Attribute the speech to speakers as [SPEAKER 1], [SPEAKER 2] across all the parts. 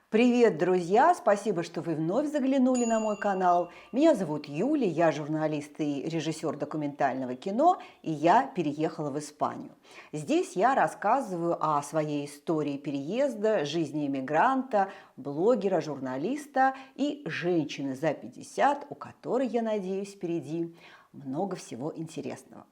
[SPEAKER 1] Привет, друзья! Спасибо, что вы вновь заглянули на мой канал. Меня зовут Юлия, я журналист и режиссер документального кино, и я переехала в Испанию. Здесь я рассказываю о своей истории переезда, жизни иммигранта, блогера, журналиста и женщины за 50, у которой, я надеюсь, впереди много всего интересного.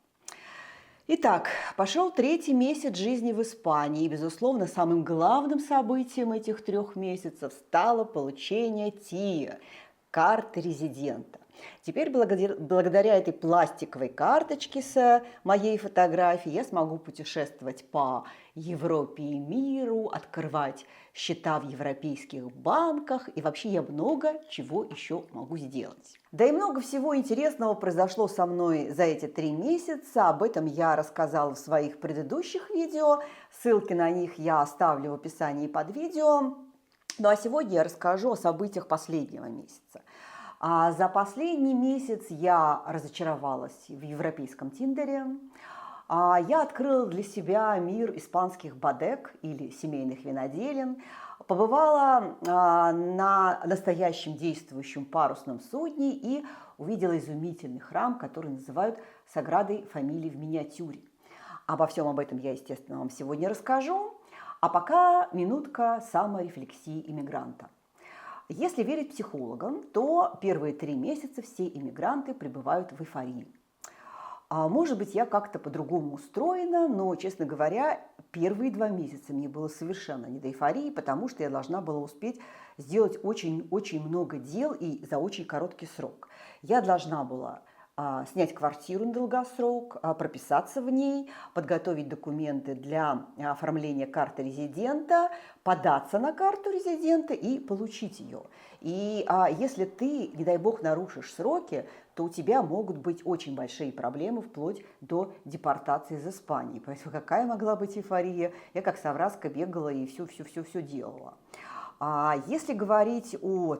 [SPEAKER 1] Итак, пошел третий месяц жизни в Испании, и, безусловно, самым главным событием этих 3 месяцев стало получение ТИА – карты резидента. Теперь благодаря этой пластиковой карточке с моей фотографией я смогу путешествовать по Европе и миру, открывать счета в европейских банках, и вообще я много чего еще могу сделать. Да и много всего интересного произошло со мной за эти 3 месяца. Об этом я рассказала в своих предыдущих видео. Ссылки на них я оставлю в описании под видео. Ну а сегодня я расскажу о событиях последнего месяца. За последний месяц я разочаровалась в европейском Тиндере. Я открыла для себя мир испанских бодег или семейных виноделин, побывала на настоящем действующем парусном судне и увидела изумительный храм, который называют Саградой Фамилии в миниатюре. Обо всем об этом я, естественно, вам сегодня расскажу. А пока минутка саморефлексии иммигранта. Если верить психологам, то первые 3 месяца все иммигранты пребывают в эйфории. Может быть, я как-то по-другому устроена, но, честно говоря, первые 2 месяца мне было совершенно не до эйфории, потому что я должна была успеть сделать очень-очень много дел и за очень короткий срок. Я должна была снять квартиру на долгосрок, прописаться в ней, подготовить документы для оформления карты резидента, податься на карту резидента и получить ее. И если ты, не дай бог, нарушишь сроки, то у тебя могут быть очень большие проблемы, вплоть до депортации из Испании. Поэтому какая могла быть эйфория? Я как совраска бегала и все делала. Если говорить о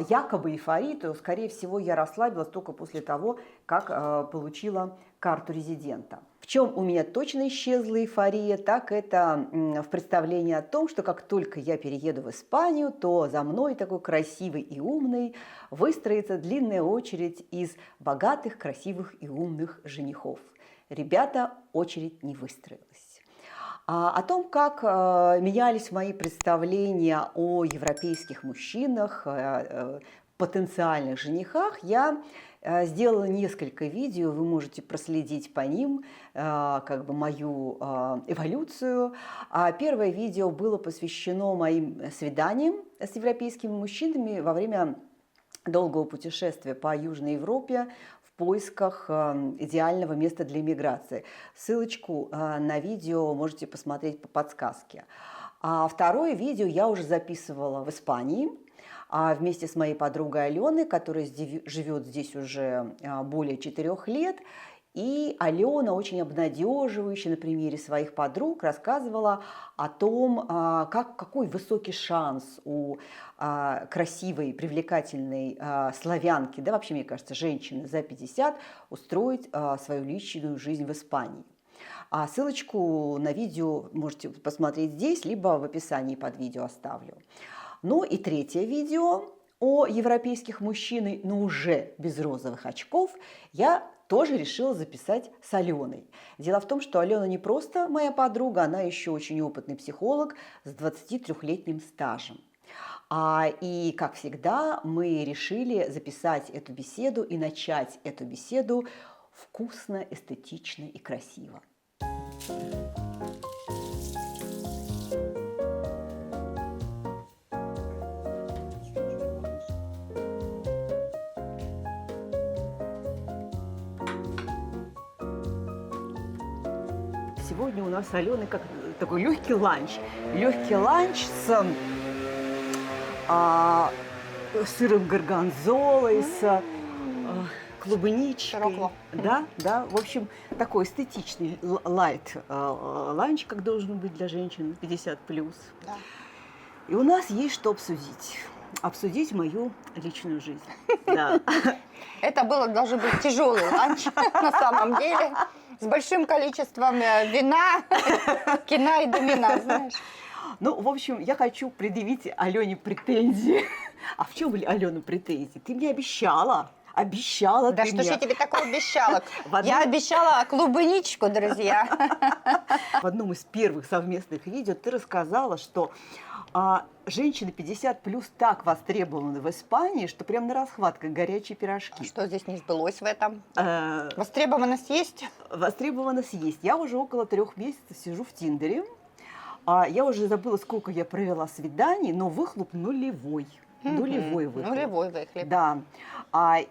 [SPEAKER 1] якобы эйфории, то, скорее всего, я расслабилась только после того, как получила карту резидента. В чем у меня точно исчезла эйфория, так это в представлении о том, что как только я перееду в Испанию, то за мной такой красивый и умный выстроится длинная очередь из богатых, красивых и умных женихов. Ребята, очередь не выстроилась. О том, как менялись мои представления о европейских мужчинах, потенциальных женихах, я сделала несколько видео, вы можете проследить по ним мою эволюцию. Первое видео было посвящено моим свиданиям с европейскими мужчинами во время долгого путешествия по Южной Европе в поисках идеального места для иммиграции. Ссылочку на видео можете посмотреть по подсказке. А второе видео я уже записывала в Испании вместе с моей подругой Аленой, которая живет здесь уже более 4 лет. И Алена очень обнадеживающе на примере своих подруг рассказывала о том, какой высокий шанс у красивой, привлекательной славянки, да вообще, мне кажется, женщины за 50, устроить свою личную жизнь в Испании. Ссылочку на видео можете посмотреть здесь, либо в описании под видео оставлю. Ну и третье видео о европейских мужчинах, но уже без розовых очков, я тоже решила записать с Аленой. Дело в том, что Алена не просто моя подруга, она еще очень опытный психолог с 23-летним стажем. И, как всегда, мы решили записать эту беседу и начать эту беседу вкусно, эстетично и красиво. Сегодня у нас с Аленой как такой легкий ланч. Легкий ланч с сыром горгонзолой, с клубничкой.
[SPEAKER 2] Широко.
[SPEAKER 1] Да. В общем, такой эстетичный лайт-ланч, как должен быть для женщин 50+.
[SPEAKER 2] Да.
[SPEAKER 1] И у нас есть что обсудить. Обсудить мою личную жизнь. Да.
[SPEAKER 2] Это должен быть тяжелый ланч на самом деле, с большим количеством вина, кино и домина, знаешь.
[SPEAKER 1] Ну, в общем, я хочу предъявить Алене претензии. А в чем были, Алена, претензии? Ты мне обещала
[SPEAKER 2] Да
[SPEAKER 1] ты
[SPEAKER 2] что ж
[SPEAKER 1] мне.
[SPEAKER 2] я тебе такого обещала?
[SPEAKER 1] В одном-
[SPEAKER 2] Я обещала клубничку, друзья.
[SPEAKER 1] В одном из первых совместных видео ты рассказала, что женщины 50 плюс так востребованы в Испании, что прям на расхват, как горячие пирожки.
[SPEAKER 2] Что здесь не сбылось в этом?
[SPEAKER 1] Э,
[SPEAKER 2] Востребованность есть?
[SPEAKER 1] Востребовано съесть. Я уже около 3 месяцев сижу в Тиндере. Я уже забыла, сколько я провела свиданий, но выхлоп нулевой. Нулевой выхлоп.
[SPEAKER 2] Нулевой выхлоп.
[SPEAKER 1] Да.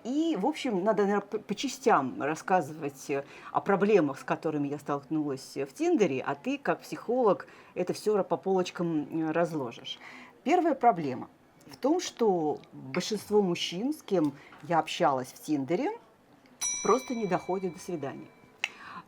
[SPEAKER 1] И, в общем, надо, наверное, по частям рассказывать о проблемах, с которыми я столкнулась в Тиндере, а ты, как психолог, это все по полочкам разложишь. Первая проблема в том, что большинство мужчин, с кем я общалась в Тиндере, просто не доходят до свидания.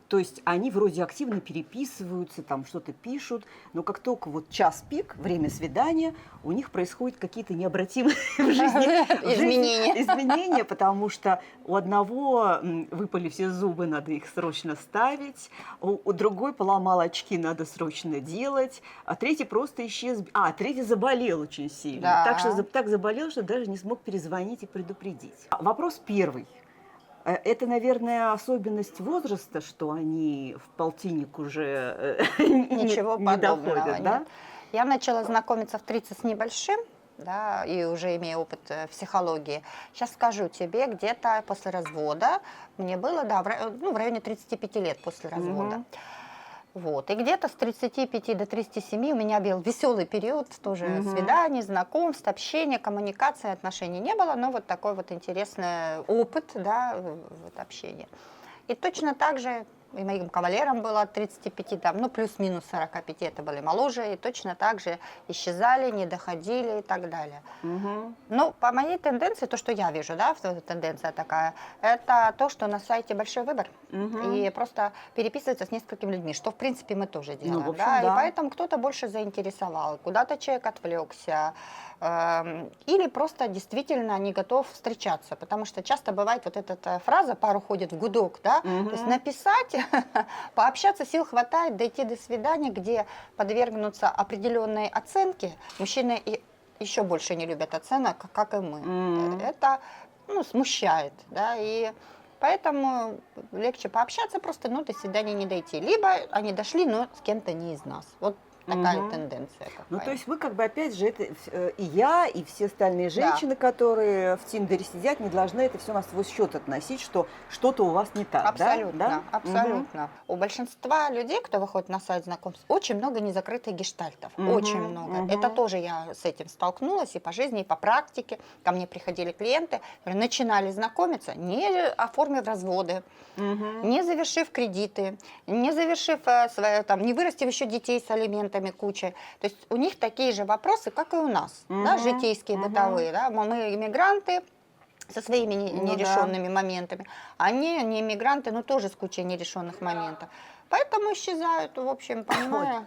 [SPEAKER 1] То есть они вроде активно переписываются, там что-то пишут, но как только вот час пик, время свидания, у них происходят какие-то необратимые в жизни изменения, потому что у одного выпали все зубы, надо их срочно ставить, у другой поломал очки, надо срочно делать, а третий просто исчез, третий заболел очень сильно.
[SPEAKER 2] Да.
[SPEAKER 1] Так заболел, что даже не смог перезвонить и предупредить. Вопрос первый. Это, наверное, особенность возраста, что они в полтинник уже
[SPEAKER 2] Ничего
[SPEAKER 1] не
[SPEAKER 2] подобного,
[SPEAKER 1] доходят, да?
[SPEAKER 2] нет. Я начала знакомиться в 30 с небольшим, да, и уже имея опыт психологии. Сейчас скажу тебе, где-то после развода, мне было, да, в районе 35 лет после развода. Вот. И где-то с 35 до 37 у меня был веселый период, тоже свиданий, знакомств, общения, коммуникации, отношений не было, но вот такой вот интересный опыт, да, вот общения. И точно так же и моим кавалерам было от 35, там, ну, плюс-минус 45, это были моложе, и точно так же исчезали, не доходили и так далее. Ну, по моей тенденции, то, что я вижу, да, тенденция такая, это то, что на сайте большой выбор, и просто переписываться с несколькими людьми, что, в принципе, мы тоже делаем,
[SPEAKER 1] в общем,
[SPEAKER 2] да,
[SPEAKER 1] да.
[SPEAKER 2] и поэтому кто-то больше заинтересовал, куда-то человек отвлекся, или просто действительно не готов встречаться, потому что часто бывает вот эта фраза «пар уходит в гудок», да, то есть написать, пообщаться сил хватает, дойти до свидания, где подвергнуться определенной оценке. Мужчины еще больше не любят оценок, как и мы. Это, ну, смущает, да, и поэтому легче пообщаться просто, ну, до свидания не дойти. Либо они дошли, но с кем-то не из нас. Вот такая тенденция.
[SPEAKER 1] Ну, то есть вы как бы, опять же, это и я, и все остальные женщины, которые в Тиндере сидят, не должны это все на свой счет относить, что что-то у вас не так,
[SPEAKER 2] абсолютно,
[SPEAKER 1] да?
[SPEAKER 2] абсолютно. У большинства людей, кто выходит на сайт знакомств, очень много незакрытых гештальтов, очень много. Это тоже я с этим столкнулась и по жизни, и по практике. Ко мне приходили клиенты, которые начинали знакомиться, не оформив разводы, не завершив кредиты, не завершив не вырастив еще детей с алиментами кучей. То есть у них такие же вопросы, как и у нас, да, житейские, бытовые. Да? Мы иммигранты со своими нерешенными моментами, они не иммигранты, но тоже с кучей нерешенных моментов. Поэтому исчезают, в общем, понимаю.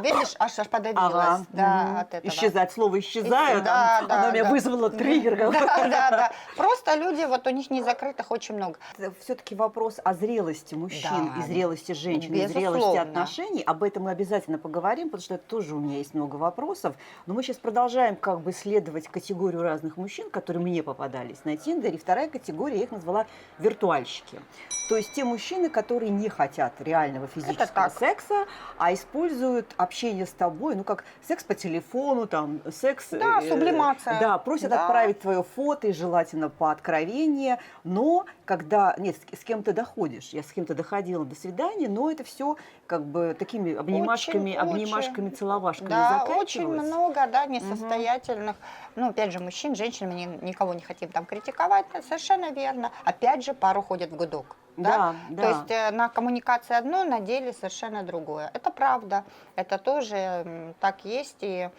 [SPEAKER 2] Видишь, аж подавилась от этого.
[SPEAKER 1] Исчезать, слово исчезают, оно меня вызвало триггер.
[SPEAKER 2] Да. Просто люди, вот у них не закрытых очень много.
[SPEAKER 1] Все-таки вопрос о зрелости мужчин и зрелости женщин, и зрелости отношений. Об этом мы обязательно поговорим, потому что это тоже у меня есть много вопросов. Но мы сейчас продолжаем как бы исследовать категорию разных мужчин, которые мне попадались на Тиндере. И вторая категория, я их назвала виртуальщики. То есть те мужчины, которые не хотят реального физического секса, а используют общение с тобой, ну как секс по телефону, там секс...
[SPEAKER 2] Да, сублимация.
[SPEAKER 1] Да, просят отправить твое фото, и желательно по откровению, но когда... Нет, с кем ты доходишь. Я с кем-то доходила до свидания, но это все как бы такими обнимашками, целовашками заканчивалось.
[SPEAKER 2] Очень много, да, несостоятельных. Ну, опять же, мужчин, женщин, мы никого не хотим там критиковать, совершенно верно. Опять же, пар уходит в гудок. Да? То есть на коммуникации одно, на деле совершенно другое. Это правда, это тоже так есть. И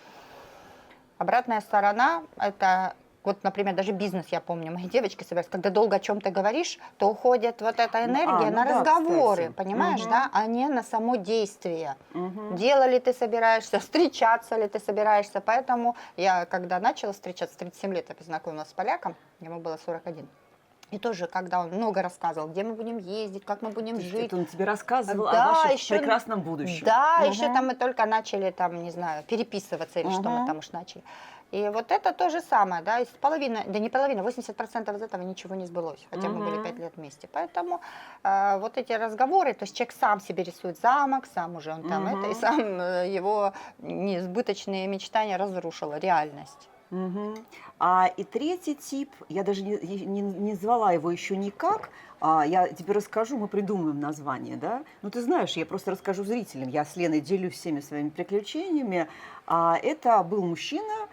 [SPEAKER 2] обратная сторона, это вот, например, даже бизнес, я помню, мои девочки собираются, когда долго о чем-то говоришь, то уходит вот эта энергия на разговоры, понимаешь, да, а не на само действие. Дело ли ты собираешься, встречаться ли ты собираешься. Поэтому я, когда начала встречаться, 37 лет я познакомилась с поляком, ему было 41. И тоже, когда он много рассказывал, где мы будем ездить, как мы будем жить.
[SPEAKER 1] Это он тебе рассказывал
[SPEAKER 2] Да,
[SPEAKER 1] о вашем
[SPEAKER 2] еще,
[SPEAKER 1] прекрасном будущем.
[SPEAKER 2] да,
[SPEAKER 1] Мгм.
[SPEAKER 2] еще там мы только начали, там, не знаю, переписываться или что мы там уж начали. И вот это то же самое, да, из половины, да не половина, 80% из этого ничего не сбылось, хотя мы были 5 лет вместе. Поэтому вот эти разговоры, то есть человек сам себе рисует замок, сам уже он там это, и сам его несбыточные мечтания разрушила реальность.
[SPEAKER 1] Мгм. И третий тип, я даже не звала его еще никак, я тебе расскажу, мы придумаем название, да? Ну, ты знаешь, я просто расскажу зрителям, я с Леной делюсь всеми своими приключениями. Это был мужчина,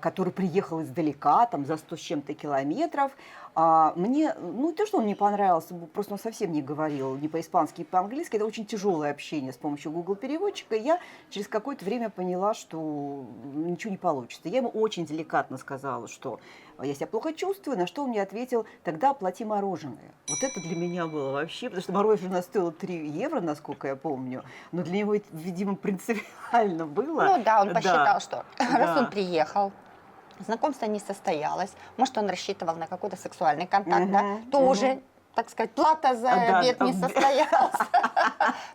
[SPEAKER 1] который приехал издалека, там, за 100 с чем-то километров. Мне, ну, то, что он мне понравился, просто он совсем не говорил ни по-испански, ни по-английски. Это очень тяжелое общение с помощью Google переводчика. И я через какое-то время поняла, что ничего не получится. Я ему очень деликатно сказала, что я себя плохо чувствую, на что он мне ответил: тогда оплати мороженое. Вот это для меня было вообще, потому что мороженое стоило 3 евро, насколько я помню, но для него это, видимо, принципиально было.
[SPEAKER 2] Ну да, он посчитал, что раз
[SPEAKER 1] Да.
[SPEAKER 2] он приехал, знакомство не состоялось, может, он рассчитывал на какой-то сексуальный контакт, да, тоже, так сказать, плата за
[SPEAKER 1] Да,
[SPEAKER 2] обед не состоялся.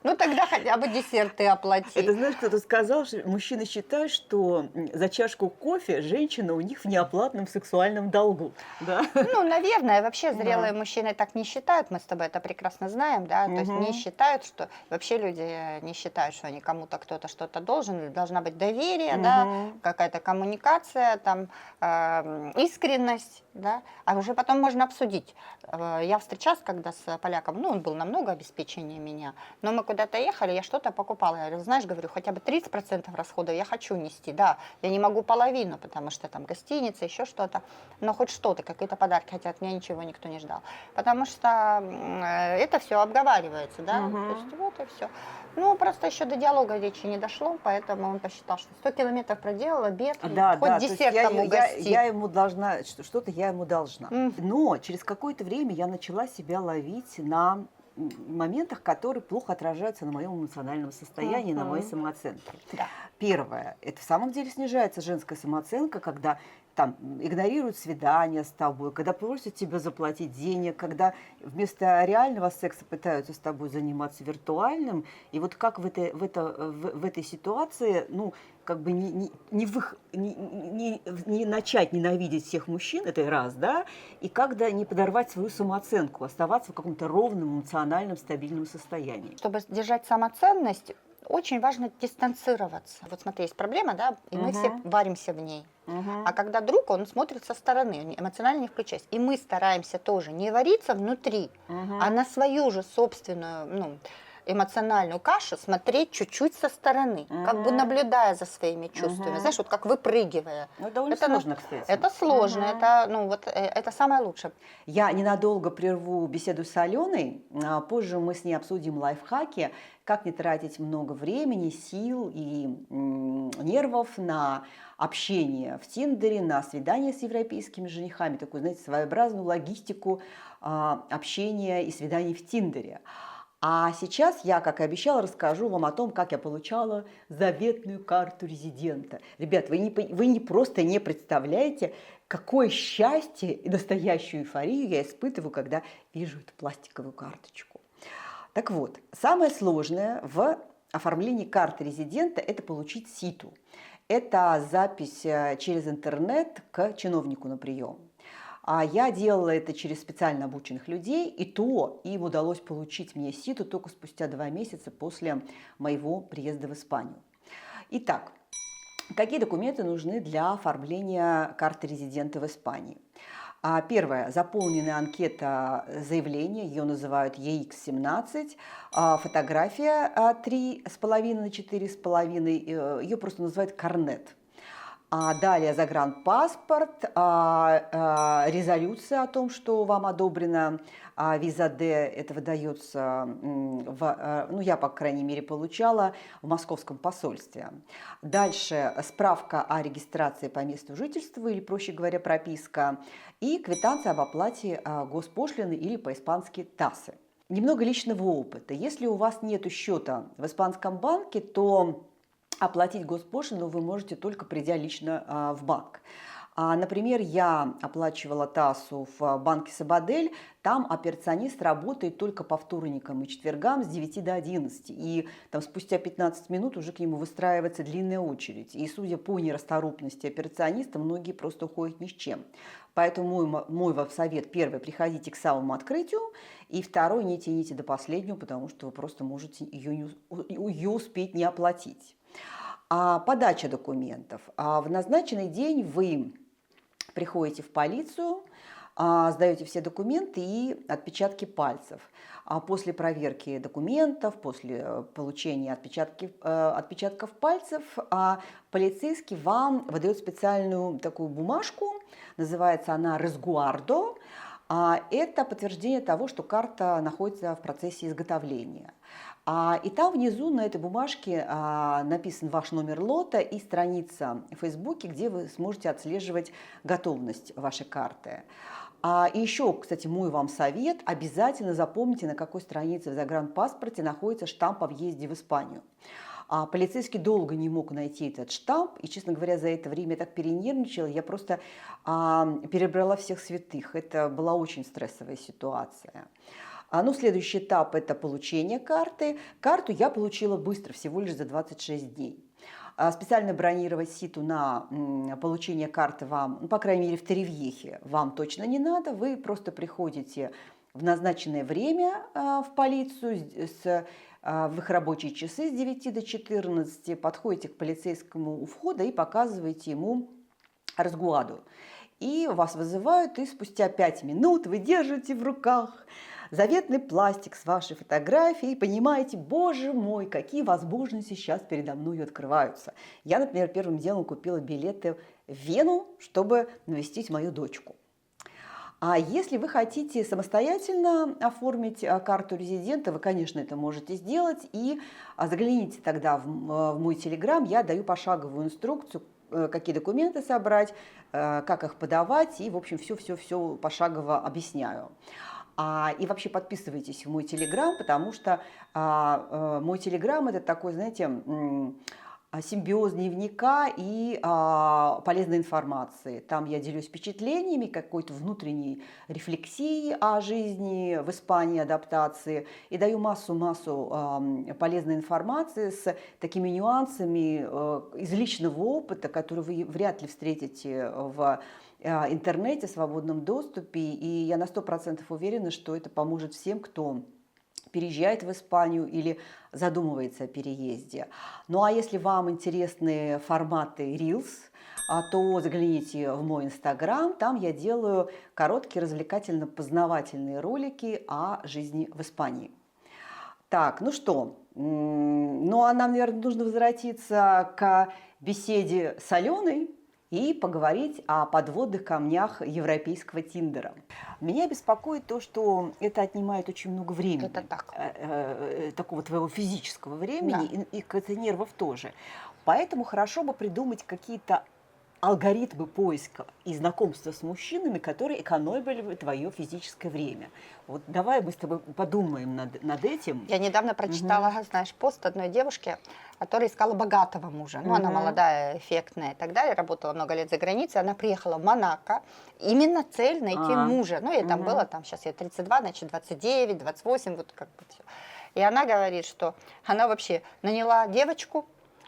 [SPEAKER 2] Ну тогда хотя бы десерт ты оплати.
[SPEAKER 1] Это, знаешь, кто-то сказал, что мужчины считают, что за чашку кофе женщина у них в неоплатном сексуальном долгу. Да?
[SPEAKER 2] Ну, наверное, вообще зрелые
[SPEAKER 1] Да.
[SPEAKER 2] мужчины так не считают, мы с тобой это прекрасно знаем, да, то есть не считают, что вообще люди не считают, что они кому-то кто-то что-то должен, должна быть доверие, да, какая-то коммуникация, там, искренность, да, а уже потом можно обсудить. Я встречалась когда с поляком, ну, он был намного обеспеченнее меня, но мы куда-то ехали, я что-то покупала, я говорю, знаешь, говорю, хотя бы 30% расходов я хочу нести, да, я не могу половину, потому что там гостиница, еще что-то, но хоть что-то, какие-то подарки, хотя от меня ничего никто не ждал, потому что это все обговаривается, да, то есть вот и все. Ну, просто еще до диалога речи не дошло, поэтому он посчитал, что 100 километров проделал, обед,
[SPEAKER 1] Да,
[SPEAKER 2] хоть
[SPEAKER 1] да, то есть
[SPEAKER 2] десертом угости.
[SPEAKER 1] я ему должна, что-то я ему должна. Но через какое-то время я начала себя ловить на моментах, которые плохо отражаются на моем эмоциональном состоянии, на моей самооценке.
[SPEAKER 2] Да.
[SPEAKER 1] Первое, это в самом деле снижается женская самооценка, когда там игнорируют свидания с тобой, когда просят тебя заплатить денег, когда вместо реального секса пытаются с тобой заниматься виртуальным. И вот как в этой ситуации, ну, как бы не начать ненавидеть всех мужчин, это раз, да, и когда не подорвать свою самооценку, оставаться в каком-то ровном, эмоциональном, стабильном состоянии.
[SPEAKER 2] Чтобы держать самоценность, очень важно дистанцироваться. Вот смотри, есть проблема, да, и мы все варимся в ней. А когда друг, он смотрит со стороны, эмоционально не включаясь. И мы стараемся тоже не вариться внутри, а на свою же собственную, ну, эмоциональную кашу смотреть чуть-чуть со стороны, как бы наблюдая за своими чувствами, знаешь, вот как выпрыгивая.
[SPEAKER 1] Ну, это довольно сложно, кстати.
[SPEAKER 2] Это сложно, это, ну, вот, это самое лучшее.
[SPEAKER 1] Я ненадолго прерву беседу с Аленой, позже мы с ней обсудим лайфхаки, как не тратить много времени, сил и нервов на общение в Тиндере, на свидания с европейскими женихами, такую, знаете, своеобразную логистику общения и свиданий в Тиндере. А сейчас я, как и обещала, расскажу вам о том, как я получала заветную карту резидента. Ребят, вы не просто не представляете, какое счастье и настоящую эйфорию я испытываю, когда вижу эту пластиковую карточку. Так вот, самое сложное в оформлении карты резидента – это получить СИТу. Это запись через интернет к чиновнику на прием. Я делала это через специально обученных людей, и то им удалось получить мне СИТу только спустя 2 месяца после моего приезда в Испанию. Итак, какие документы нужны для оформления карты резидента в Испании? Первое. Заполненная анкета заявления, ее называют EX17. Фотография 3,5 на 4,5, ее просто называют карнет. Далее загранпаспорт, резолюция о том, что вам одобрена виза D, это выдается, ну я, по крайней мере, получала в московском посольстве. Дальше справка о регистрации по месту жительства, или, проще говоря, прописка, и квитанция об оплате госпошлины, или по-испански ТАСы. Немного личного опыта. Если у вас нет счета в испанском банке, то оплатить госпошлину вы можете только придя лично в банк. Например, я оплачивала ТАССу в банке Сабадель, там операционист работает только по вторникам и четвергам с 9 до 11, и там спустя 15 минут уже к нему выстраивается длинная очередь. И судя по нерасторопности операциониста, многие просто уходят ни с чем. Поэтому мой вам совет: первый, приходите к самому открытию, и второй, не тяните до последнего, потому что вы просто можете ее успеть не оплатить. Подача документов. В назначенный день вы приходите в полицию, сдаете все документы и отпечатки пальцев. После проверки документов, после получения отпечатков пальцев, полицейский вам выдает специальную такую бумажку, называется она «Resguardo». Это подтверждение того, что карта находится в процессе изготовления. И там внизу на этой бумажке написан ваш номер лота и страница в Фейсбуке, где вы сможете отслеживать готовность вашей карты. И еще, кстати, мой вам совет: обязательно запомните, на какой странице в загранпаспорте находится штамп о въезде в Испанию. Полицейский долго не мог найти этот штамп, и, честно говоря, за это время я так перенервничала, я просто перебрала всех святых. Это была очень стрессовая ситуация. Следующий этап – это получение карты. Карту я получила быстро, всего лишь за 26 дней. Специально бронировать ситу на получение карты вам, по крайней мере в Торревьехе, вам точно не надо. Вы просто приходите в назначенное время в полицию в их рабочие часы с 9 до 14, подходите к полицейскому у входа и показываете ему Resguardo. И вас вызывают, и спустя 5 минут вы держите в руках заветный пластик с вашей фотографией и понимаете: боже мой, какие возможности сейчас передо мной открываются. Я, например, первым делом купила билеты в Вену, чтобы навестить мою дочку. А если вы хотите самостоятельно оформить карту резидента, вы, конечно, это можете сделать. И загляните тогда в мой телеграм, я даю пошаговую инструкцию, какие документы собрать, как их подавать, и, в общем, все пошагово объясняю. И вообще подписывайтесь в мой телеграм, потому что мой телеграм – это такой, знаете, симбиоз дневника и полезной информации. Там я делюсь впечатлениями, какой-то внутренней рефлексией о жизни в Испании, адаптации, и даю массу полезной информации с такими нюансами из личного опыта, которые вы вряд ли встретите в интернете, в свободном доступе. И я на 100% уверена, что это поможет всем, кто переезжает в Испанию или задумывается о переезде. А если вам интересны форматы Reels, то загляните в мой инстаграм, там я делаю короткие развлекательно-познавательные ролики о жизни в Испании. Так, ну что, нам, наверное, нужно возвратиться к беседе с Аленой и поговорить о подводных камнях европейского Тиндера. Меня беспокоит то, что это отнимает очень много времени.
[SPEAKER 2] Это так.
[SPEAKER 1] Такого твоего физического времени,
[SPEAKER 2] Да.
[SPEAKER 1] и нервов тоже. Поэтому хорошо бы придумать какие-то алгоритмы поиска и знакомства с мужчинами, которые экономили бы твое физическое время. Вот давай мы с тобой подумаем над этим.
[SPEAKER 2] Я недавно прочитала, знаешь, пост одной девушки, которая искала богатого мужа. Она молодая, эффектная и так далее, работала много лет за границей. Она приехала в Монако. Именно цель найти мужа. Ей там было, сейчас ей 32, значит 29, 28, вот как бы все. И она говорит, что она вообще наняла девочку,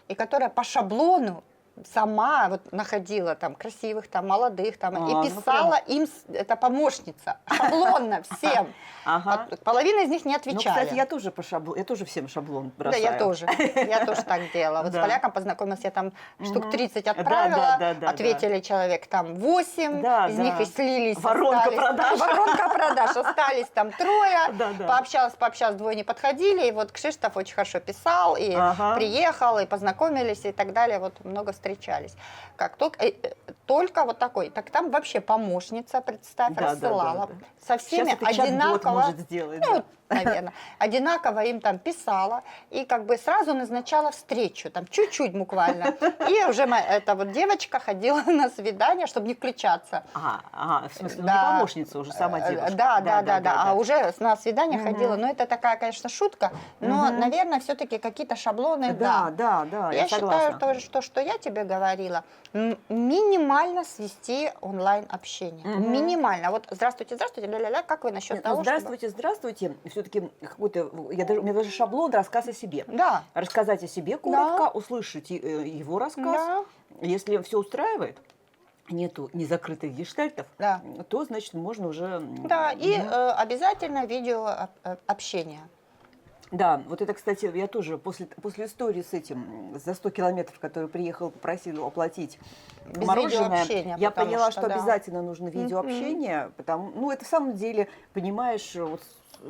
[SPEAKER 2] и которая по шаблону сама вот находила там красивых, там молодых, там и писала им, это помощница, шаблонно всем. Половина из них не отвечали.
[SPEAKER 1] Кстати, я тоже по шаблону, я тоже всем шаблон бросаю.
[SPEAKER 2] Да, я тоже так делала. Вот с поляком познакомилась, я там штук 30 отправила, ответили человек там 8, из них и слились.
[SPEAKER 1] Воронка
[SPEAKER 2] продаж, остались там 3, пообщалась, 2 не подходили, и вот Кшиштоф очень хорошо писал, и приехал, и познакомились, и так далее, вот много встречались. Как только вот такой, так там вообще помощница, представь, рассылала. Со всеми одинаково.
[SPEAKER 1] Может сделать,
[SPEAKER 2] наверное, одинаково им там писала и как бы сразу назначала встречу, там чуть-чуть буквально. И уже эта вот девочка ходила на свидание, чтобы не включаться.
[SPEAKER 1] В смысле, не помощница, уже сама девушка.
[SPEAKER 2] Да. Уже на свидание ходила. Но это такая, конечно, шутка, но, наверное, все-таки какие-то шаблоны,
[SPEAKER 1] Да,
[SPEAKER 2] я считаю, что я тебе тебе говорила, минимально свести онлайн-общение. Минимально. Вот здравствуйте, здравствуйте, ля-ля-ля, как вы насчет того,
[SPEAKER 1] здравствуйте, здравствуйте. Все-таки какой-то, у меня даже шаблон, рассказ о себе.
[SPEAKER 2] Да.
[SPEAKER 1] Рассказать о себе коротко, услышать его рассказ.
[SPEAKER 2] Да.
[SPEAKER 1] Если все устраивает, нету незакрытых гештальтов,
[SPEAKER 2] Да.
[SPEAKER 1] то, значит, можно уже...
[SPEAKER 2] Да, и обязательно видео общение.
[SPEAKER 1] Да, вот это, кстати, я тоже после истории с этим, за 100 километров, который приехал, попросил оплатить
[SPEAKER 2] Без
[SPEAKER 1] мороженое,
[SPEAKER 2] видеообщения,
[SPEAKER 1] я
[SPEAKER 2] потому
[SPEAKER 1] поняла,
[SPEAKER 2] что,
[SPEAKER 1] что
[SPEAKER 2] да.
[SPEAKER 1] обязательно нужно видеообщение, потому, ну, это в самом деле, понимаешь, вот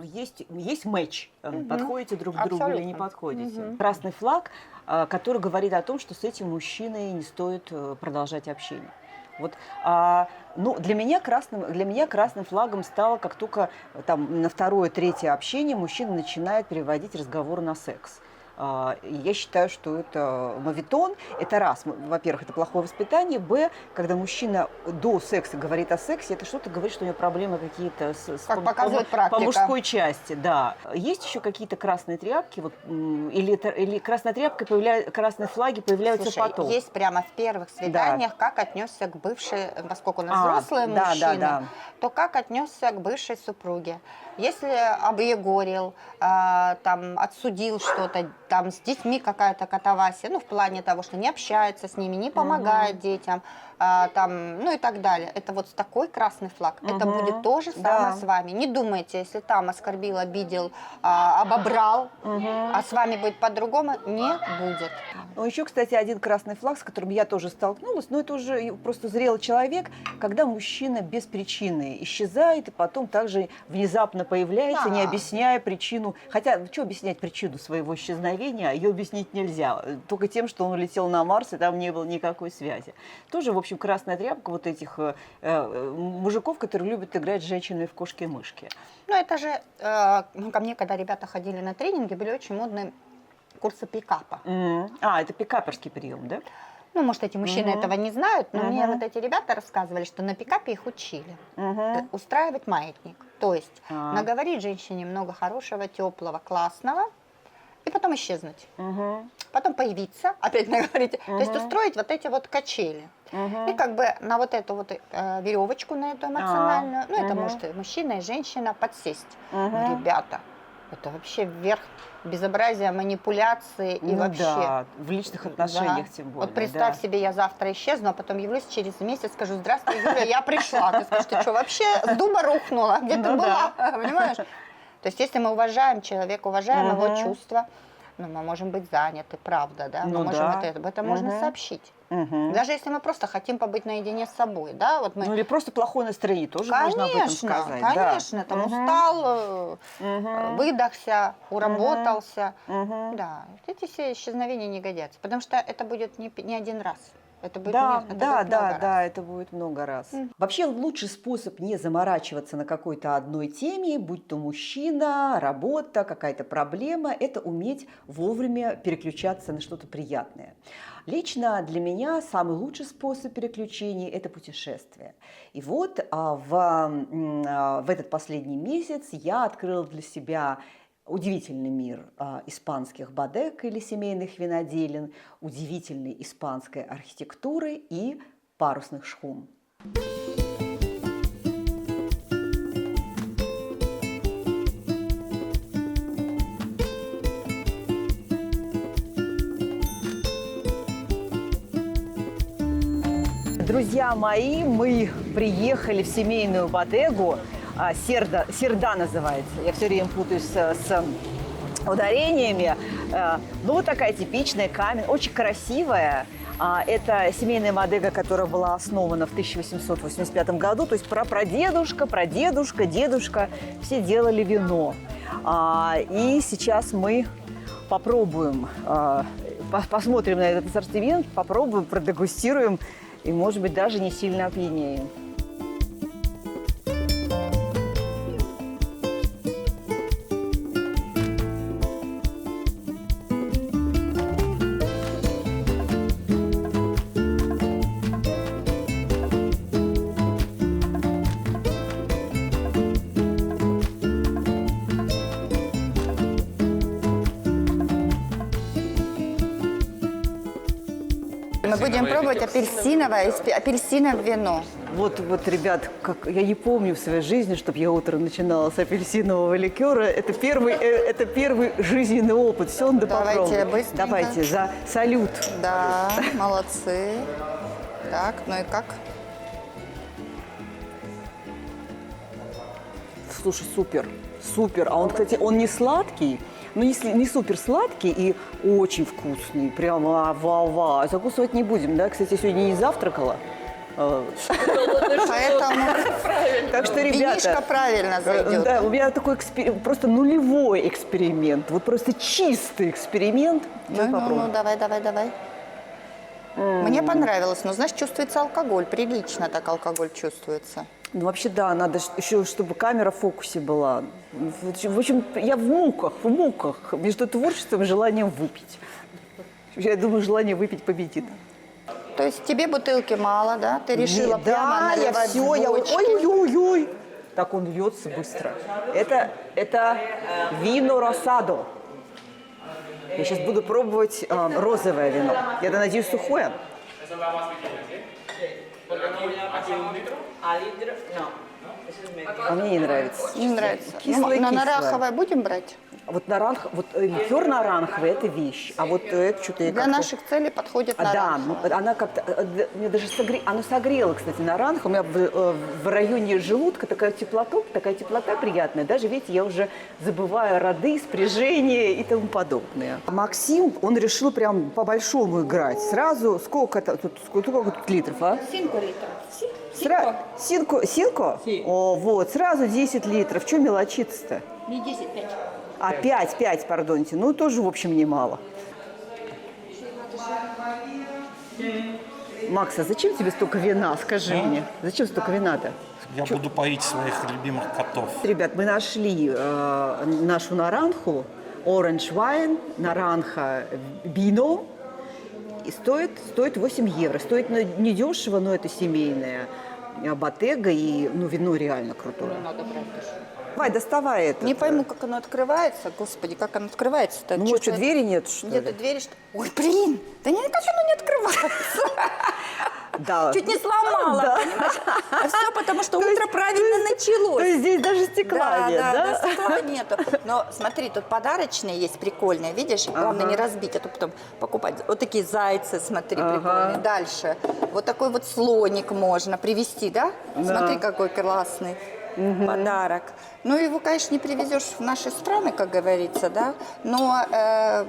[SPEAKER 1] есть матч, подходите друг к другу или не
[SPEAKER 2] Абсолютно.
[SPEAKER 1] подходите. Красный флаг, который говорит о том, что с этим мужчиной не стоит продолжать общение. Вот, ну, для меня красным флагом стало, как только там, на второе-третье общение мужчина начинает переводить разговор на секс. Я считаю, что это моветон. Это раз, во-первых, это плохое воспитание. Б, когда мужчина до секса говорит о сексе, это что-то говорит, что у него проблемы какие-то
[SPEAKER 2] Как показывает
[SPEAKER 1] по
[SPEAKER 2] практика.
[SPEAKER 1] мужской части. Да. Есть еще какие-то красные тряпки? Вот, или красная тряпка, красные флаги появляются
[SPEAKER 2] Слушай,
[SPEAKER 1] потом?
[SPEAKER 2] есть прямо в первых свиданиях, как отнесся к бывшей, поскольку у нас взрослые мужчины, то как отнесся к бывшей супруге. Если объегорил, там, отсудил что-то, там с детьми какая-то катавасия, ну, в плане того, что не общается с ними, не помогает детям, там, ну и так далее. Это вот такой красный флаг. Это будет то же самое с вами. Не думайте, если там оскорбил, обидел, обобрал, а с вами будет по-другому, не будет.
[SPEAKER 1] Ну, еще, кстати, один красный флаг, с которым я тоже столкнулась, но это уже просто зрелый человек, когда мужчина без причины исчезает и потом также внезапно появляется, не объясняя причину. Хотя, что объяснять причину своего исчезновения? Ее объяснить нельзя. Только тем, что он улетел на Марс, и там не было никакой связи. Тоже, в общем, красная тряпка вот этих мужиков, которые любят играть с женщинами в кошки-мышки.
[SPEAKER 2] Ну, это же, ко мне, когда ребята ходили на тренинги, были очень модные курсы пикапа.
[SPEAKER 1] Это пикаперский прием, да?
[SPEAKER 2] Ну, может, эти мужчины этого не знают, но мне вот эти ребята рассказывали, что на пикапе их учили устраивать маятник. То есть наговорить женщине много хорошего, теплого, классного, и потом исчезнуть. Потом появиться, опять наговорить. То есть устроить вот эти вот качели. И как бы на вот эту вот веревочку, на эту эмоциональную, ну, это может и мужчина, и женщина, подсесть. Ребята, это вообще верх безобразия, манипуляции и вообще.
[SPEAKER 1] Да, в личных отношениях тем более.
[SPEAKER 2] Вот представь себе, я завтра исчезну, а потом явлюсь через месяц, скажу: здравствуй, Юля, я пришла. Ты скажешь: ты что, вообще с дуба рухнула? Где ты была? Понимаешь? То есть если мы уважаем человека, уважаем его чувства, ну, мы можем быть заняты, правда, да? Мы можем об этом можно сообщить. Даже если мы просто хотим побыть наедине с собой, да? Вот мы...
[SPEAKER 1] Ну или просто плохое настроение, тоже можно об этом сказать.
[SPEAKER 2] Конечно, там устал, выдохся, уработался. Да, эти все исчезновения не годятся, потому что это будет не один раз. Это будет
[SPEAKER 1] это будет много раз. Вообще лучший способ не заморачиваться на какой-то одной теме, будь то мужчина, работа, какая-то проблема, это уметь вовремя переключаться на что-то приятное. Лично для меня самый лучший способ переключения – это путешествие. И вот в этот последний месяц я открыла для себя удивительный мир испанских бодег или семейных виноделин, удивительной испанской архитектуры и парусных шхун. Друзья мои, мы приехали в семейную бодегу. Серда называется. Я все время путаюсь с ударениями. Ну, вот такая типичная камень, очень красивая. Это семейная бодега, которая была основана в 1885 году. То есть прадедушка, дедушка все делали вино. И сейчас мы попробуем, посмотрим на этот ассортимент, попробуем, продегустируем и, может быть, даже не сильно опьянеем. Мы
[SPEAKER 2] будем пробовать апельсиновое вино.
[SPEAKER 1] Вот, ребят, как я не помню в своей жизни, чтобы я утро начинала с апельсинового ликера. Это первый жизненный опыт. Все, надо
[SPEAKER 2] Давайте
[SPEAKER 1] попробовать.
[SPEAKER 2] быстренько.
[SPEAKER 1] Давайте, за салют.
[SPEAKER 2] Да, молодцы. Так, ну и как?
[SPEAKER 1] Слушай, супер, супер. А он, кстати, он не сладкий, но не супер сладкий и очень вкусный. Прямо вау-вау. Закусывать не будем, да? Кстати, сегодня не завтракала.
[SPEAKER 2] Поэтому
[SPEAKER 1] Так что,
[SPEAKER 2] винишко
[SPEAKER 1] ребята,
[SPEAKER 2] правильно зайдет.
[SPEAKER 1] да, у меня такой просто нулевой эксперимент. Вот просто чистый эксперимент. Сейчас
[SPEAKER 2] Ну,
[SPEAKER 1] попробуем.
[SPEAKER 2] давай. Мне понравилось, но, знаешь, чувствуется алкоголь, прилично так алкоголь чувствуется.
[SPEAKER 1] Ну, вообще, да, надо еще, чтобы камера в фокусе была. В общем, я в муках между творчеством и желанием выпить. Я думаю, желание выпить победит.
[SPEAKER 2] То есть тебе бутылки мало, да? Ты решила прямо
[SPEAKER 1] да, я
[SPEAKER 2] наливать
[SPEAKER 1] все, ой-ой-ой. Так он льется быстро. Это вино росадо. Я сейчас буду пробовать розовое вино. Я надеюсь, сухое. А мне не нравится.
[SPEAKER 2] Не нравится.
[SPEAKER 1] Кислое,
[SPEAKER 2] На
[SPEAKER 1] кислое.
[SPEAKER 2] нараховое будем брать?
[SPEAKER 1] Вот ликер наранховый – это вещь, а вот это что-то я
[SPEAKER 2] Для
[SPEAKER 1] как-то...
[SPEAKER 2] наших целей подходит
[SPEAKER 1] Да,
[SPEAKER 2] нараховое.
[SPEAKER 1] она как-то, мне даже оно согрело, кстати, наранха. У меня в районе желудка такая теплота приятная. Даже, видите, я уже забываю роды, спряжения и тому подобное. Максим, он решил прям по-большому играть. Сразу, сколько тут литров, а?
[SPEAKER 2] 5 литров.
[SPEAKER 1] Синко? О, вот, сразу 10 литров. Что мелочиться-то?
[SPEAKER 2] Не 10, 5.
[SPEAKER 1] А, 5, пардонте. Ну, тоже, в общем, немало. Макс, а зачем тебе столько вина? Скажи мне. Зачем столько вина-то?
[SPEAKER 3] Я буду поить своих любимых котов.
[SPEAKER 1] Ребят, мы нашли нашу наранху, orange wine, наранха бино. И стоит 8 евро. Стоит недешево, но это семейное. Ботега и вино реально крутое.
[SPEAKER 2] Надо брать дешево.
[SPEAKER 1] Давай, доставай это.
[SPEAKER 2] Не пойму, как оно открывается. Господи, как оно открывается-то?
[SPEAKER 1] Ну, может, что, двери нет, что ли?
[SPEAKER 2] Где-то двери, что... Ой, блин! Да никак оно не открывается.
[SPEAKER 1] Да.
[SPEAKER 2] Чуть не сломала,
[SPEAKER 1] Да.
[SPEAKER 2] понимаешь? А все потому, что
[SPEAKER 1] То есть-
[SPEAKER 2] утро правильно
[SPEAKER 1] То
[SPEAKER 2] началось.
[SPEAKER 1] есть здесь даже стекла нет, да?
[SPEAKER 2] стекла нету. Но смотри, тут подарочные есть прикольные, видишь? Главное не разбить, а то потом покупать. Вот такие зайцы, смотри, прикольные. Дальше. Вот такой вот слоник можно привезти, да? Смотри, какой классный подарок. Ну, его, конечно, не привезешь в наши страны, как говорится, да? Но,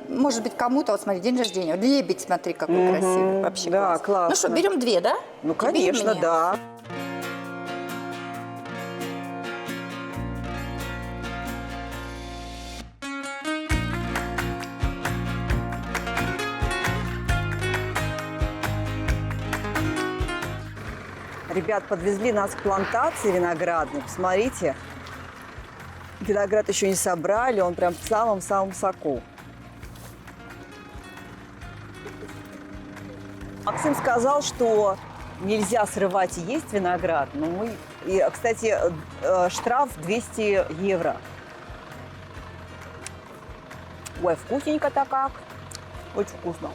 [SPEAKER 2] может быть, кому-то, вот смотри, день рождения. Лебедь, смотри, какой красивый. Вообще
[SPEAKER 1] Да,
[SPEAKER 2] класс.
[SPEAKER 1] классно.
[SPEAKER 2] Ну что, берем 2, да?
[SPEAKER 1] Ну,
[SPEAKER 2] Тебе и
[SPEAKER 1] конечно,
[SPEAKER 2] мне.
[SPEAKER 1] да. Ребят, подвезли нас к плантации виноградной. Посмотрите, виноград еще не собрали, он прям в самом-самом соку. Максим сказал, что нельзя срывать и есть виноград. Но кстати, штраф 200 евро. Ой, вкусненько-то как. Очень вкусно.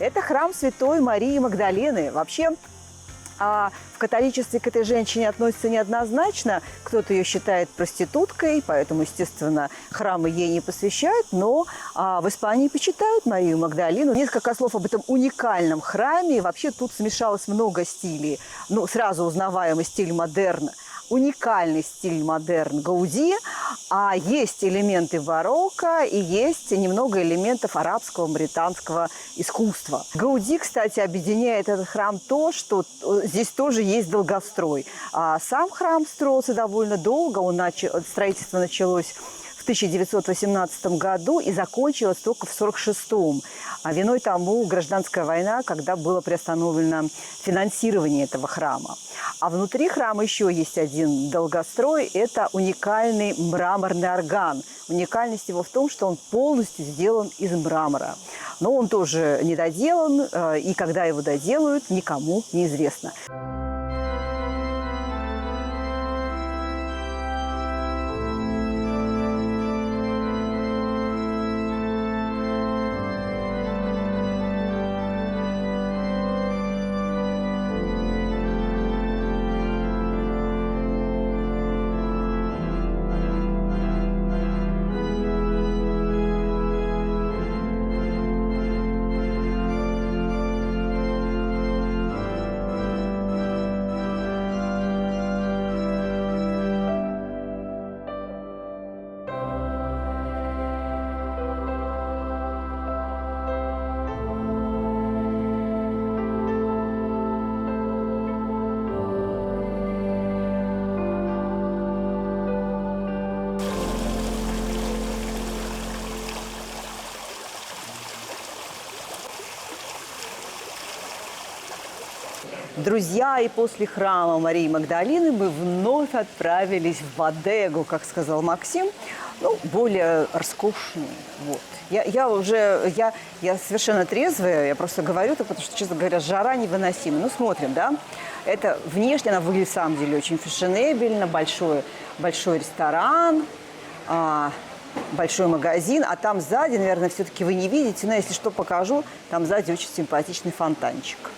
[SPEAKER 1] Это храм Святой Марии Магдалены. Вообще, в католичестве к этой женщине относятся неоднозначно. Кто-то ее считает проституткой, поэтому, естественно, храмы ей не посвящают. Но в Испании почитают Марию Магдалину. Несколько слов об этом уникальном храме. Вообще тут смешалось много стилей. Ну, сразу узнаваемый стиль модерн. Уникальный стиль модерн Гауди, а есть элементы барокко и есть немного элементов арабского, британского искусства. Гауди, кстати, объединяет этот храм то, что здесь тоже есть долгострой. Сам храм строился довольно долго, строительство началось в в 1918 году и закончилась только в 1946. А виной тому гражданская война, когда было приостановлено финансирование этого храма. А внутри храма еще есть один долгострой. Это уникальный мраморный орган. Уникальность его в том, что он полностью сделан из мрамора. Но он тоже недоделан, и когда его доделают, никому не известно. Друзья, и после храма Марии Магдалины мы вновь отправились в Бодегу, как сказал Максим, ну, более роскошную. Вот. Я совершенно трезвая, я просто говорю так, потому что, честно говоря, жара невыносимая. Ну, смотрим, да. Это внешне она выглядит, в самом деле, очень фешенебельно, большой ресторан, большой магазин, а там сзади, наверное, все-таки вы не видите, но если что, покажу, там сзади очень симпатичный фонтанчик.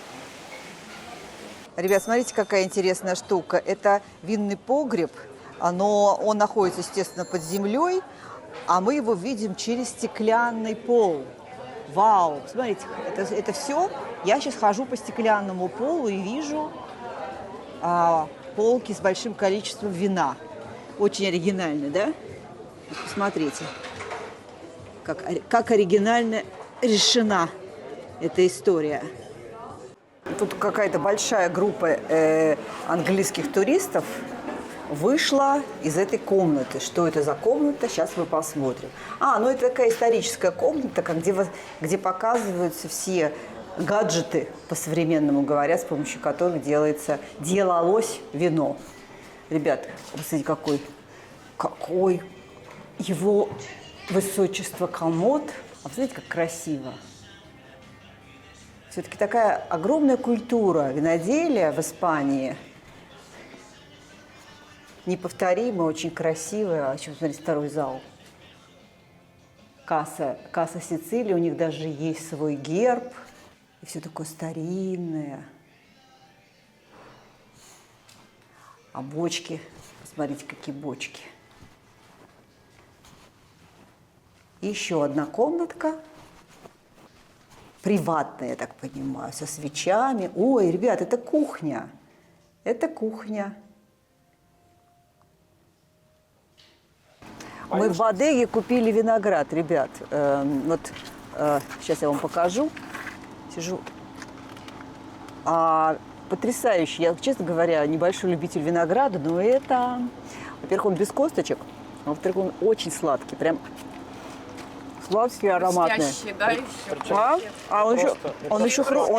[SPEAKER 1] Ребят, смотрите, какая интересная штука. Это винный погреб, но он находится, естественно, под землей, а мы его видим через стеклянный пол. Вау! Смотрите, это все. Я сейчас хожу по стеклянному полу и вижу полки с большим количеством вина. Очень оригинально, да? Посмотрите, как оригинально решена эта история. Тут какая-то большая группа английских туристов вышла из этой комнаты. Что это за комната? Сейчас мы посмотрим. Ну это такая историческая комната, где показываются все гаджеты, по-современному говоря, с помощью которых делалось вино. Ребят, посмотрите, какой его высочество комод. А посмотрите, как красиво. Все-таки такая огромная культура виноделия в Испании. Неповторимая, очень красивая. А еще, смотрите, второй зал. Касса Сицилии, у них даже есть свой герб. И все такое старинное. А бочки, посмотрите, какие бочки. И еще одна комнатка. Приватная, я так понимаю, со свечами. Ой, ребят, это кухня. Это кухня. Мы в Бодеге купили виноград, ребят. Сейчас я вам покажу. Сижу. Потрясающий. Я, честно говоря, небольшой любитель винограда, но это... Во-первых, он без косточек, а во-вторых, он очень сладкий. Прям сладкий, ароматный.
[SPEAKER 4] Хрустящий, да, еще.
[SPEAKER 1] Он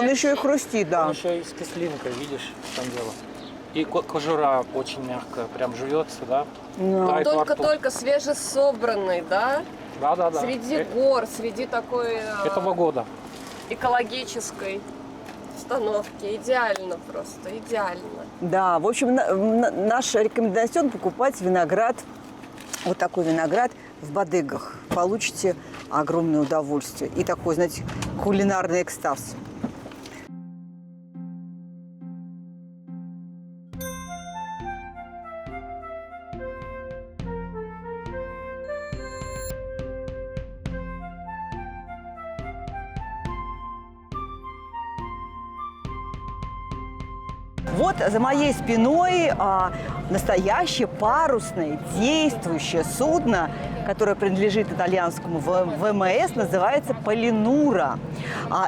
[SPEAKER 1] еще и хрустит, да.
[SPEAKER 3] Он еще и с кислинкой, видишь, в чем дело. И кожура очень мягкая, прям жуется, да?
[SPEAKER 1] No.
[SPEAKER 4] Только-только свежесобранный, да?
[SPEAKER 3] Да.
[SPEAKER 4] Среди гор, среди такой
[SPEAKER 3] Этого года.
[SPEAKER 4] экологической обстановки. Идеально просто, идеально.
[SPEAKER 1] Да, в общем, наша рекомендация покупать виноград, вот такой виноград в Бодегах. Получите огромное удовольствие и такой, знаете, кулинарный экстаз. Вот за моей спиной настоящее парусное действующее судно, которое принадлежит итальянскому ВМС, называется «Полинура».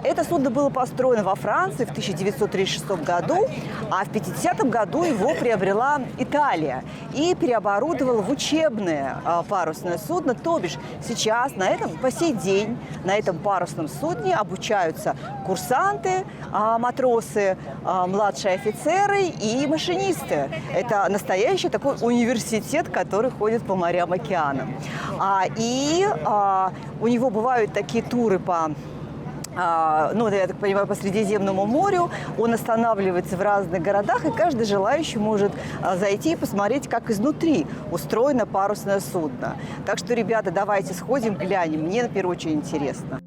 [SPEAKER 1] Это судно было построено во Франции в 1936 году, а в 1950 году его приобрела Италия и переоборудовала в учебное парусное судно. То бишь сейчас по сей день на этом парусном судне обучаются курсанты, матросы, младшие офицеры и машинисты. Это настоящий такой университет, который ходит по морям, океанам. У него бывают такие туры я так понимаю, по Средиземному морю. Он останавливается в разных городах, и каждый желающий может зайти и посмотреть, как изнутри устроено парусное судно. Так что, ребята, давайте сходим, глянем. Мне, например, очень интересно.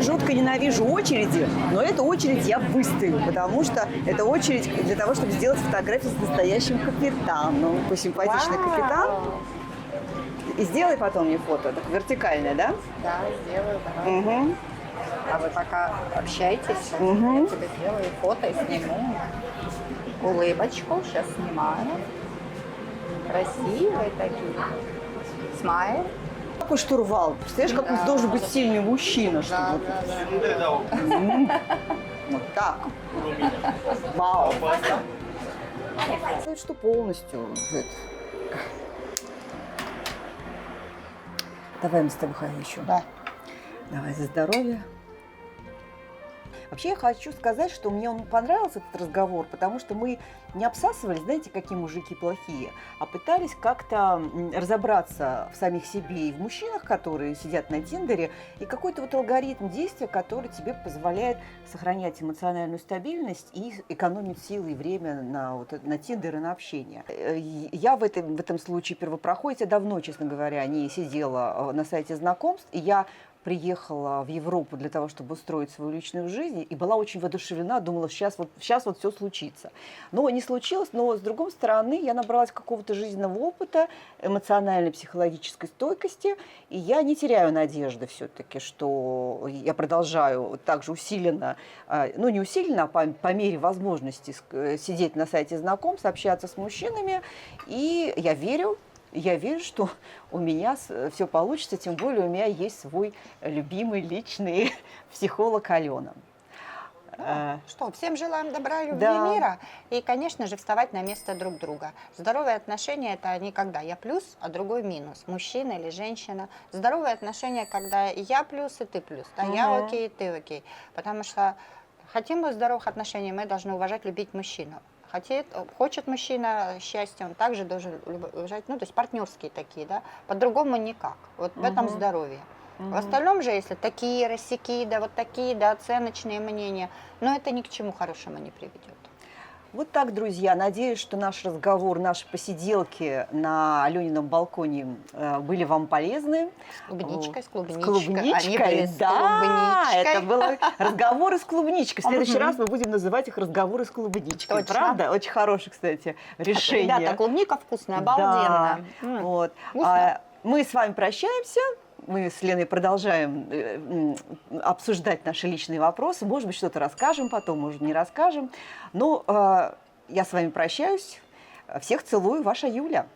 [SPEAKER 1] Жутко ненавижу очереди, но эту очередь я выстою, потому что это очередь для того, чтобы сделать фотографию с настоящим капитаном. Такой симпатичный капитан. И сделай потом мне фото. Так вертикальное, да?
[SPEAKER 2] Да, сделаю. Давай.
[SPEAKER 1] Угу.
[SPEAKER 2] А вы пока общайтесь, я тебе сделаю фото и сниму. Улыбочку сейчас снимаю. Красивые такие. Смайл.
[SPEAKER 1] Какой штурвал. Представляешь, какой должен быть сильный мужчина, чтобы... Вот так. Вау. Что полностью... Давай мы с тобой еще.
[SPEAKER 2] Да.
[SPEAKER 1] Давай за здоровье. Вообще я хочу сказать, что мне он понравился этот разговор, потому что мы не обсасывались, знаете, какие мужики плохие, а пытались как-то разобраться в самих себе и в мужчинах, которые сидят на Тиндере, и какой-то вот алгоритм действия, который тебе позволяет сохранять эмоциональную стабильность и экономить силы и время на Тиндер и на общение. Я в этом случае первопроходец, я давно, честно говоря, не сидела на сайте знакомств, и я приехала в Европу для того, чтобы устроить свою личную жизнь, и была очень воодушевлена, думала, сейчас вот все случится. Но не случилось, но с другой стороны, я набралась какого-то жизненного опыта, эмоциональной, психологической стойкости, и я не теряю надежды все-таки, что я продолжаю также усиленно, не усиленно, а по мере возможности сидеть на сайте знакомств, общаться с мужчинами, и я верю, что у меня все получится, тем более у меня есть свой любимый личный психолог Алена.
[SPEAKER 2] Что, всем желаем добра, любви,
[SPEAKER 1] Да.
[SPEAKER 2] мира. И, конечно же, вставать на место друг друга. Здоровые отношения – это не когда я плюс, а другой минус. Мужчина или женщина. Здоровые отношения, когда я плюс и ты плюс. Да, я окей, и ты окей. Потому что хотим мы здоровых отношений, мы должны уважать, любить мужчину. Хочет мужчина счастья, он также должен уважать, то есть партнерские такие, да, по-другому никак. Вот в этом здоровье. В остальном же, если такие, рассеки, да, вот такие, да, оценочные мнения, но это ни к чему хорошему не приведет.
[SPEAKER 1] Вот так, друзья. Надеюсь, что наш разговор, наши посиделки на Алёнином балконе были вам полезны.
[SPEAKER 2] С клубничкой.
[SPEAKER 1] С клубничкой, да, это был разговоры с клубничкой. В следующий раз мы будем называть их разговоры с клубничкой.
[SPEAKER 2] Точно.
[SPEAKER 1] Правда? Очень хорошее, кстати, решение.
[SPEAKER 2] Ребята, клубника вкусная, обалденно.
[SPEAKER 1] Да. Вот.
[SPEAKER 2] Вкусно.
[SPEAKER 1] Мы с вами прощаемся. Мы с Леной продолжаем обсуждать наши личные вопросы. Может быть, что-то расскажем потом, может, не расскажем. Но я с вами прощаюсь. Всех целую. Ваша Юля.